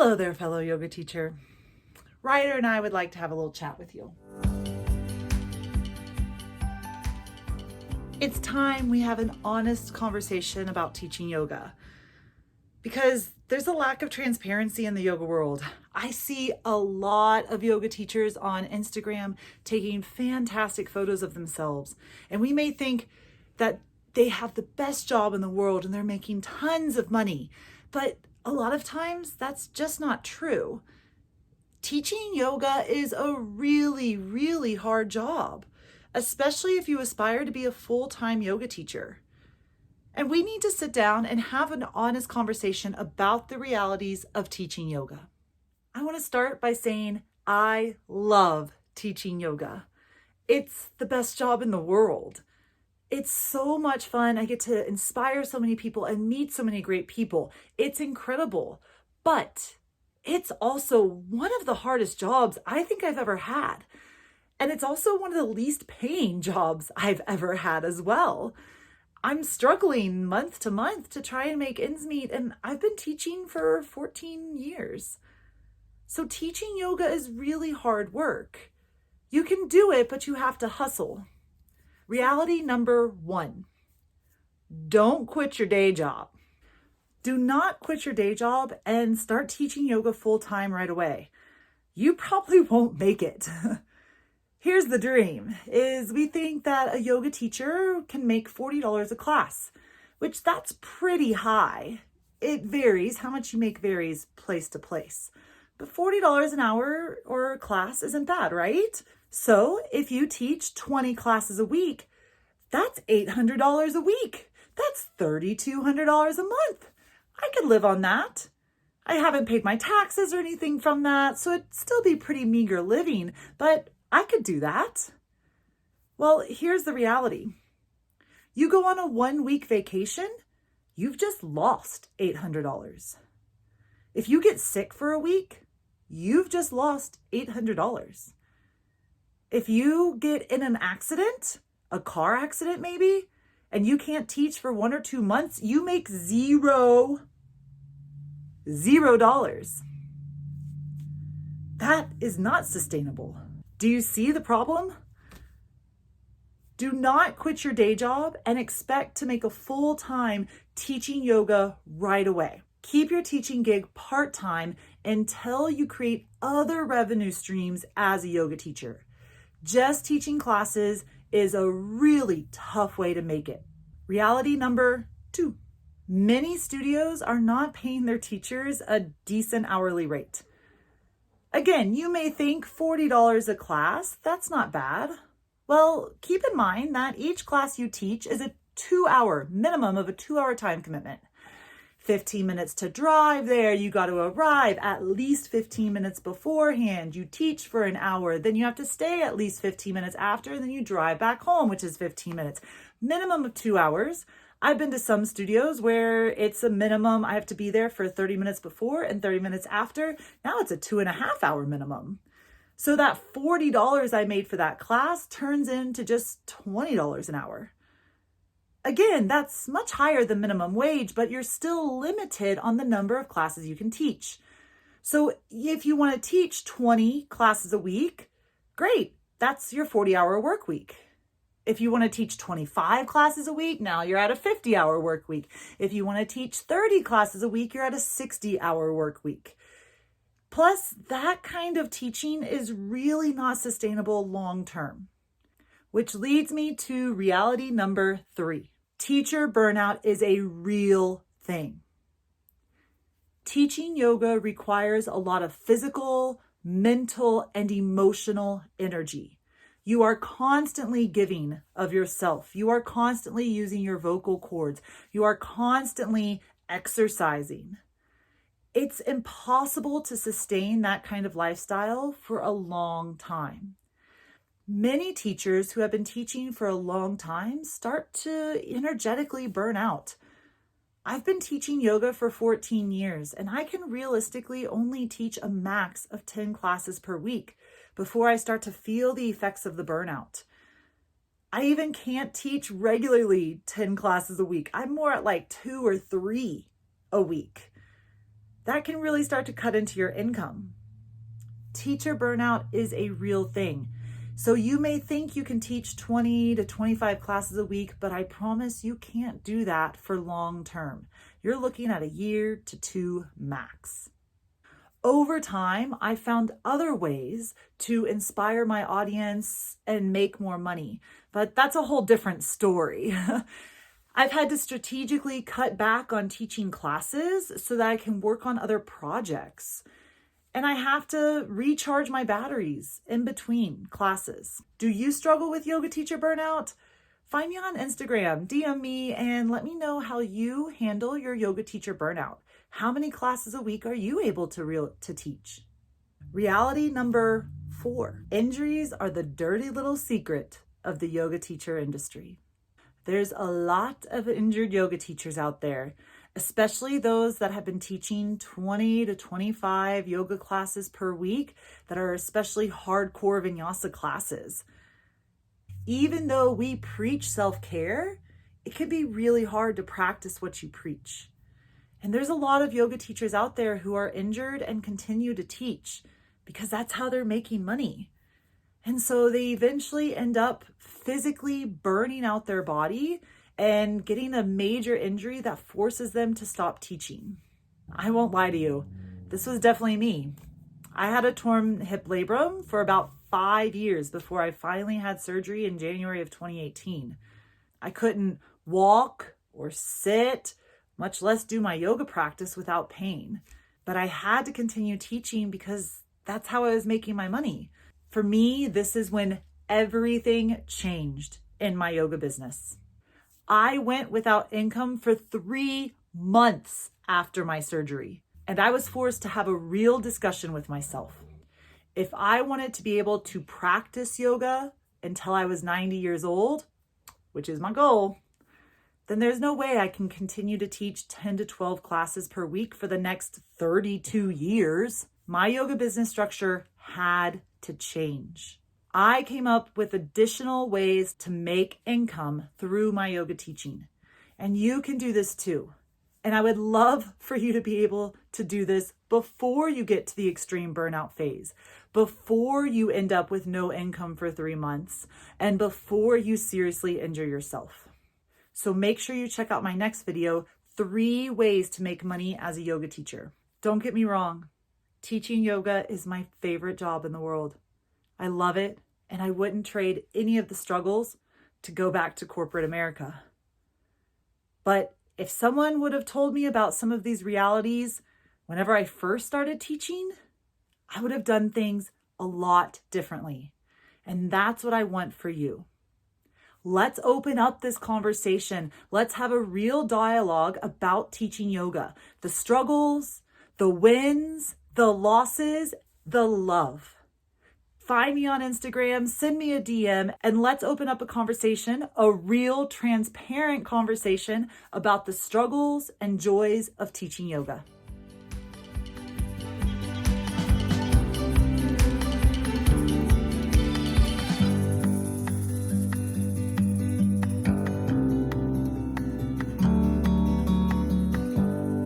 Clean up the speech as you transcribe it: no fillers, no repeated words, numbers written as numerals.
Hello there, fellow yoga teacher. Ryder and I would like to have a little chat with you. It's time we have an honest conversation about teaching yoga because there's a lack of transparency in the yoga world. I see a lot of yoga teachers on Instagram taking fantastic photos of themselves, and we may think that they have the best job in the world and they're making tons of money, but a lot of times that's just not true. Teaching yoga is a really, really hard job, especially if you aspire to be a full-time yoga teacher. And we need to sit down and have an honest conversation about the realities of teaching yoga. I want to start by saying I love teaching yoga. It's the best job in the world. It's so much fun. I get to inspire so many people and meet so many great people. It's incredible, but it's also one of the hardest jobs I think I've ever had. And it's also one of the least paying jobs I've ever had as well. I'm struggling month to month to try and make ends meet, and I've been teaching for 14 years. So teaching yoga is really hard work. You can do it, but you have to hustle. Reality number 1, don't quit your day job. Do not quit your day job and start teaching yoga full-time right away. You probably won't make it. Here's the dream, is we think that a yoga teacher can make $40 a class, which that's pretty high. It varies, how much you make varies place to place. But $40 an hour or a class isn't bad, right? So if you teach 20 classes a week, that's $800 a week. That's $3,200 a month. I could live on that. I haven't paid my taxes or anything from that, so it'd still be pretty meager living, but I could do that. Well, here's the reality. You go on a 1-week vacation, you've just lost $800. If you get sick for a week, you've just lost $800. If you get in an accident, a car accident maybe, and you can't teach for 1 or 2 months, you make $0. That is not sustainable. Do you see the problem? Do not quit your day job and expect to make a full-time teaching yoga right away. Keep your teaching gig part-time until you create other revenue streams as a yoga teacher. Just teaching classes is a really tough way to make it. Reality number 2. Many studios are not paying their teachers a decent hourly rate. Again, you may think $40 a class, that's not bad. Well, keep in mind that each class you teach is a 2-hour, minimum of a 2-hour time commitment. 15 minutes to drive there, you got to arrive at least 15 minutes beforehand. You teach for an hour, then you have to stay at least 15 minutes after, and then you drive back home, which is 15 minutes. Minimum of 2 hours. I've been to some studios where it's a minimum. I have to be there for 30 minutes before and 30 minutes after. Now it's a 2.5-hour minimum. So that $40 I made for that class turns into just $20 an hour. Again, that's much higher than minimum wage, but you're still limited on the number of classes you can teach. So if you want to teach 20 classes a week, great, that's your 40-hour work week. If you want to teach 25 classes a week, now you're at a 50-hour work week. If you want to teach 30 classes a week, you're at a 60-hour work week. Plus, that kind of teaching is really not sustainable long-term. Which leads me to reality number 3. Teacher burnout is a real thing. Teaching yoga requires a lot of physical, mental, and emotional energy. You are constantly giving of yourself. You are constantly using your vocal cords. You are constantly exercising. It's impossible to sustain that kind of lifestyle for a long time. Many teachers who have been teaching for a long time start to energetically burn out. I've been teaching yoga for 14 years, and I can realistically only teach a max of 10 classes per week before I start to feel the effects of the burnout. I even can't teach regularly 10 classes a week. I'm more at like 2 or 3 a week. that can really start to cut into your income. Teacher burnout is a real thing. So you may think you can teach 20 to 25 classes a week, but I promise you can't do that for long term. You're looking at a year to 2 max. Over time, I found other ways to inspire my audience and make more money, but that's a whole different story. I've had to strategically cut back on teaching classes so that I can work on other projects. And I have to recharge my batteries in between classes. Do you struggle with yoga teacher burnout? Find me on Instagram, DM me, and let me know how you handle your yoga teacher burnout. How many classes a week are you able to teach? Reality number 4. Injuries are the dirty little secret of the yoga teacher industry. There's a lot of injured yoga teachers out there, especially those that have been teaching 20 to 25 yoga classes per week that are especially hardcore vinyasa classes. Even though we preach self-care, it can be really hard to practice what you preach. And there's a lot of yoga teachers out there who are injured and continue to teach because that's how they're making money. And so they eventually end up physically burning out their body and getting a major injury that forces them to stop teaching. I won't lie to you, this was definitely me. I had a torn hip labrum for about 5 years before I finally had surgery in January of 2018. I couldn't walk or sit, much less do my yoga practice without pain. But I had to continue teaching because that's how I was making my money. For me, this is when everything changed in my yoga business. I went without income for 3 months after my surgery, and I was forced to have a real discussion with myself. If I wanted to be able to practice yoga until I was 90 years old, which is my goal, then there's no way I can continue to teach 10 to 12 classes per week for the next 32 years. My yoga business structure had to change. I came up with additional ways to make income through my yoga teaching. And you can do this too. And I would love for you to be able to do this before you get to the extreme burnout phase, before you end up with no income for 3 months, and before you seriously injure yourself. So make sure you check out my next video, 3 ways to make money as a yoga teacher. Don't get me wrong, teaching yoga is my favorite job in the world. I love it, and I wouldn't trade any of the struggles to go back to corporate America. But if someone would have told me about some of these realities whenever I first started teaching, I would have done things a lot differently. And that's what I want for you. Let's open up this conversation. Let's have a real dialogue about teaching yoga. The struggles, the wins, the losses, the love. Find me on Instagram, send me a DM, and let's open up a conversation, a real transparent conversation about the struggles and joys of teaching yoga.